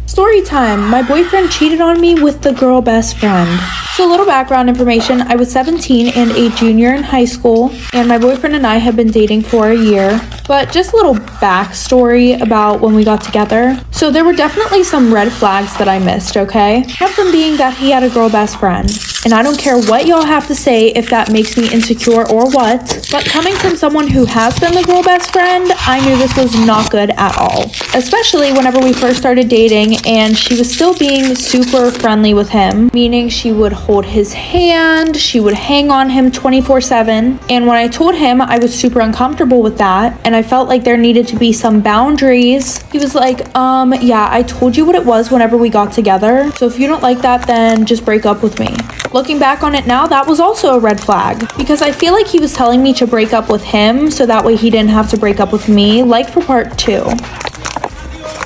Story time. My boyfriend cheated on me with the girl best friend. So a little background information. I was 17 and a junior in high school, and my boyfriend and I had been dating for a year. But just a little backstory about when we got together. So there were definitely some red flags that I missed, okay? One of them being that he had a girl best friend. And I don't care what y'all have to say if that makes me insecure or what, but coming from someone who has been the girl best friend, I knew this was not good at all. Especially whenever we first started dating and she was still being super friendly with him, meaning she would hold his hand, she would hang on him 24/7. And when I told him I was super uncomfortable with that and I felt like there needed to be some boundaries, he was like, yeah, I told you what it was whenever we got together. So if you don't like that, then just break up with me. Looking back on it now, that was also a red flag because I feel like he was telling me to break up with him so that way he didn't have to break up with me, like for part 2.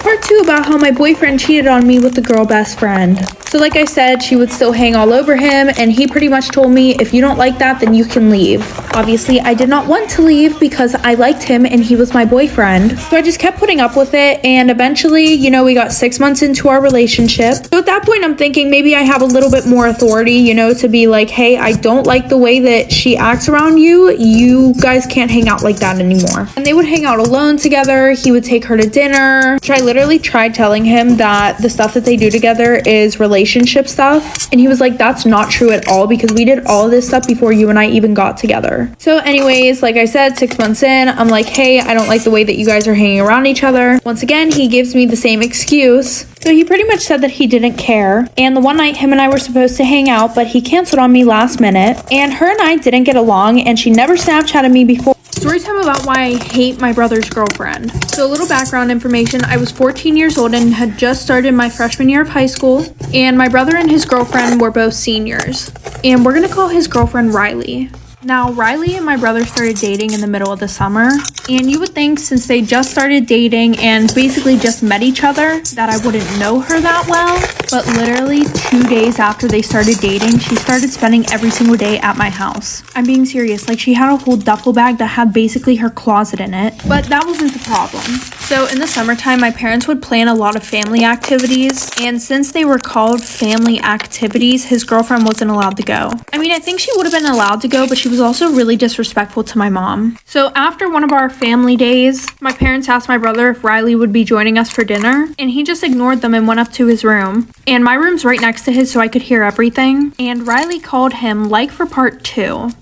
Part 2 about how my boyfriend cheated on me with the girl best friend. So like I said, she would still hang all over him and he pretty much told me, if you don't like that, then you can leave. Obviously, I did not want to leave because I liked him and he was my boyfriend. So I just kept putting up with it, and eventually, we got 6 months into our relationship. So at that point, I'm thinking maybe I have a little bit more authority, to be like, hey, I don't like the way that she acts around you. You guys can't hang out like that anymore. And they would hang out alone together. He would take her to dinner, which I literally tried telling him that the stuff that they do together is relationship stuff, and he was like, that's not true at all because we did all of this stuff before you and I even got together. So anyways, like I said, 6 months in, I'm like, hey, I don't like the way that you guys are hanging around each other. Once again, he gives me the same excuse. So he pretty much said that he didn't care, and the one night him and I were supposed to hang out, but he canceled on me last minute, and her and I didn't get along, and she never Snapchatted me before. Story time about why I hate my brother's girlfriend. So a little background information. I was 14 years old and had just started my freshman year of high school, and my brother and his girlfriend were both seniors, and we're gonna call his girlfriend Riley. Now, Riley and my brother started dating in the middle of the summer, and you would think since they just started dating and basically just met each other that I wouldn't know her that well, but literally 2 days after they started dating, she started spending every single day at my house. I'm being serious, like she had a whole duffel bag that had basically her closet in it, but that wasn't the problem. So in the summertime, my parents would plan a lot of family activities, and since they were called family activities, his girlfriend wasn't allowed to go. I mean, I think she would have been allowed to go, but she was also really disrespectful to my mom. So after one of our family days, my parents asked my brother if Riley would be joining us for dinner, and he just ignored them and went up to his room. And my room's right next to his, so I could hear everything. And Riley called him, like for part 2.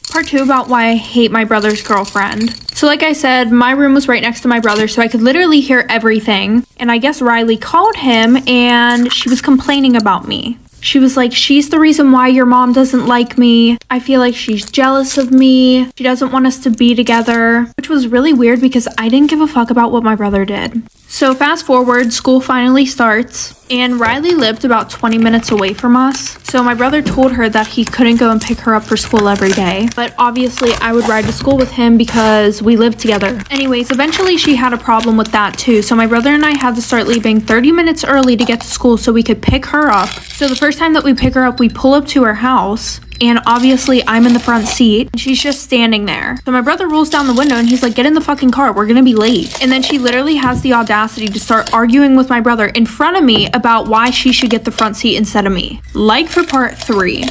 Part 2 about why I hate my brother's girlfriend. So like I said, my room was right next to my brother, so I could literally hear everything. And I guess Riley called him and she was complaining about me. She was like, she's the reason why your mom doesn't like me. I feel like she's jealous of me. She doesn't want us to be together, which was really weird because I didn't give a fuck about what my brother did. So fast forward, school finally starts, and Riley lived about 20 minutes away from us. So my brother told her that he couldn't go and pick her up for school every day, but obviously I would ride to school with him because we lived together. Anyways, eventually she had a problem with that too. So my brother and I had to start leaving 30 minutes early to get to school so we could pick her up. So the first time that we pick her up, we pull up to her house, and obviously I'm in the front seat and she's just standing there. So my brother rolls down the window and he's like, get in the fucking car, we're gonna be late. And then she literally has the audacity to start arguing with my brother in front of me about why she should get the front seat instead of me. Like for part 3.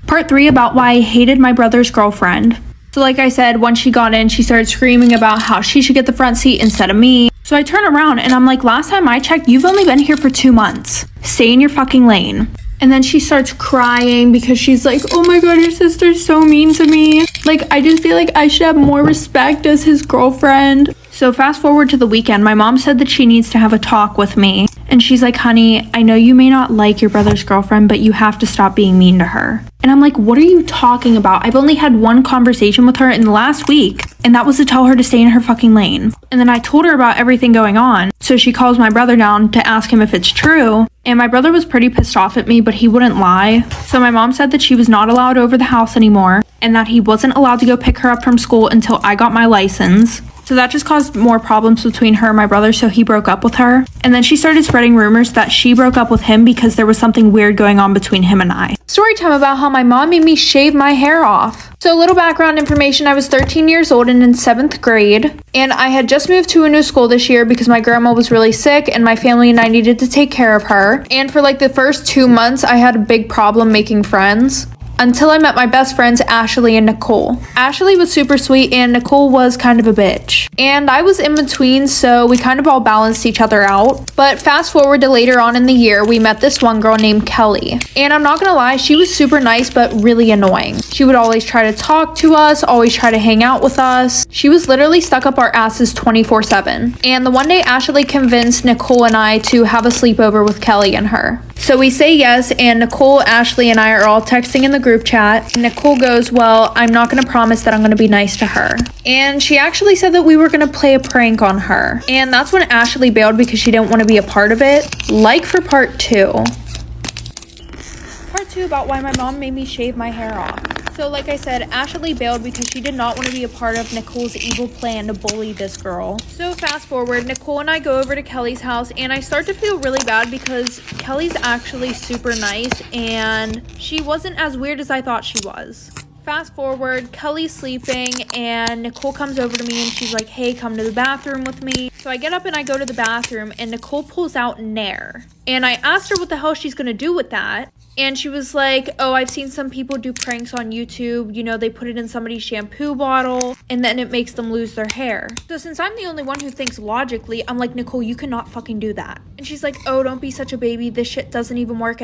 Part 3 about why I hated my brother's girlfriend. So like I said, once she got in, she started screaming about how she should get the front seat instead of me. So I turn around and I'm like, last time I checked, you've only been here for 2 months. Stay in your fucking lane. And then she starts crying because she's like, oh my god, your sister's so mean to me. Like, I just feel like I should have more respect as his girlfriend. So fast forward to the weekend, my mom said that she needs to have a talk with me. And she's like, honey, I know you may not like your brother's girlfriend, but you have to stop being mean to her. And I'm like, what are you talking about? I've only had one conversation with her in the last week, and that was to tell her to stay in her fucking lane. And then I told her about everything going on. So she calls my brother down to ask him if it's true. And my brother was pretty pissed off at me, but he wouldn't lie. So my mom said that she was not allowed over the house anymore, and that he wasn't allowed to go pick her up from school until I got my license. So that just caused more problems between her and my brother, so he broke up with her. And then she started spreading rumors that she broke up with him because there was something weird going on between him and I. Story time about how my mom made me shave my hair off. So a little background information, I was 13 years old and in 7th grade, and I had just moved to a new school this year because my grandma was really sick and my family and I needed to take care of her. And for like the first 2 months, I had a big problem making friends. Until I met my best friends, Ashley and Nicole. Ashley was super sweet and Nicole was kind of a bitch. And I was in between, so we kind of all balanced each other out. But fast forward to later on in the year, we met this one girl named Kelly. And I'm not gonna lie, she was super nice, but really annoying. She would always try to talk to us, always try to hang out with us. She was literally stuck up our asses 24/7. And the one day Ashley convinced Nicole and I to have a sleepover with Kelly and her. So we say yes, and Nicole, Ashley, and I are all texting in the group chat. And Nicole goes, well, I'm not going to promise that I'm going to be nice to her. And she actually said that we were going to play a prank on her. And that's when Ashley bailed because she didn't want to be a part of it. Like for part 2. Part 2 about why my mom made me shave my hair off. So like I said, Ashley bailed because she did not want to be a part of Nicole's evil plan to bully this girl. So fast forward, Nicole and I go over to Kelly's house and I start to feel really bad because Kelly's actually super nice and she wasn't as weird as I thought she was. Fast forward, Kelly's sleeping and Nicole comes over to me and she's like, hey, come to the bathroom with me. So I get up and I go to the bathroom and Nicole pulls out Nair. And I asked her what the hell she's gonna do with that. And she was like, oh, I've seen some people do pranks on YouTube. You know, they put it in somebody's shampoo bottle and then it makes them lose their hair. So since I'm the only one who thinks logically, I'm like, Nicole, you cannot fucking do that. And she's like, oh, don't be such a baby. This shit doesn't even work